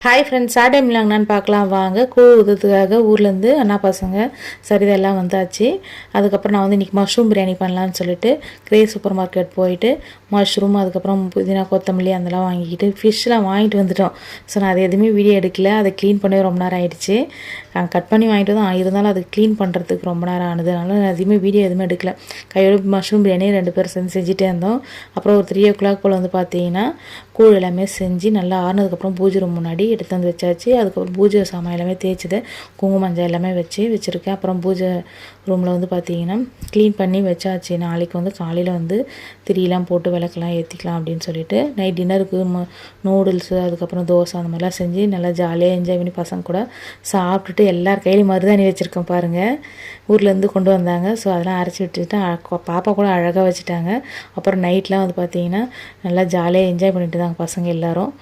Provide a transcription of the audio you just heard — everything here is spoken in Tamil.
ஹாய் ஃப்ரெண்ட்ஸ், சாட்டர்டே மிலாங்கன்னு பார்க்கலாம் வாங்க. கூழ் ஊற்றுறதுக்காக ஊர்லேருந்து அண்ணா பசங்க சரிதெல்லாம் வந்தாச்சு. அதுக்கப்புறம் நான் வந்து இன்றைக்கி மஷ்ரூம் பிரியாணி பண்ணலான்னு சொல்லிட்டு கிரேஸ் சூப்பர் மார்க்கெட் போயிட்டு மஷ்ரூம், அதுக்கப்புறம் புதினா, கொத்தமல்லி அதெல்லாம் வாங்கிக்கிட்டு ஃபிஷ்லாம் வாங்கிட்டு வந்துட்டோம். ஸோ நான் அதை எதுவுமே வீடியோ எடுக்கல. அதை க்ளீன் பண்ணவே ரொம்ப நேரம் ஆகிடுச்சு. கட் பண்ணி வாங்கிட்டு தான் இருந்தாலும் அது க்ளீன் பண்ணுறதுக்கு ரொம்ப நேரம் ஆனது. அதனால் நான் எதுவுமே வீடியோ எதுவுமே எடுக்கல. கையோட மஷ்ரூம் பிரியாணி 2 பேரும் செஞ்சுட்டே இருந்தோம். அப்புறம் ஒரு 3 o'clock போல் வந்து பார்த்தீங்கன்னா கூழ் எல்லாமே செஞ்சு நல்லா ஆறுனதுக்கப்புறம் பூஜை ரூம் முன்னாடி எடுத்து வந்து வச்சாச்சு. அதுக்கப்புறம் பூஜை சாமான் எல்லாமே தேய்ச்சிது, குங்குமம் மஞ்சள் எல்லாமே வச்சுருக்கேன். அப்புறம் பூஜை ரூமில் வந்து பார்த்திங்கன்னா க்ளீன் பண்ணி வச்சாச்சு. நாளைக்கு வந்து காலையில் வந்து திரியெலாம் போட்டு விளக்கெல்லாம் ஏற்றிக்கலாம் அப்படின்னு சொல்லிட்டு நைட் டின்னருக்கு நூடுல்ஸு, அதுக்கப்புறம் தோசை அந்த மாதிரிலாம் செஞ்சு நல்லா ஜாலியாக என்ஜாய் பண்ணி பசங்க கூட சாப்பிட்டுட்டு எல்லார் கையிலையும் மருதாணி வச்சுருக்கேன் பாருங்கள். ஊர்லேருந்து கொண்டு வந்தாங்க. ஸோ அதெல்லாம் அரைச்சி விட்டுட்டு பாப்பா கூட அழகாக வச்சுட்டாங்க. அப்புறம் நைட்லாம் வந்து பார்த்திங்கன்னா நல்லா ஜாலியாக என்ஜாய் பண்ணிட்டு தாங்க பசங்க எல்லோரும்.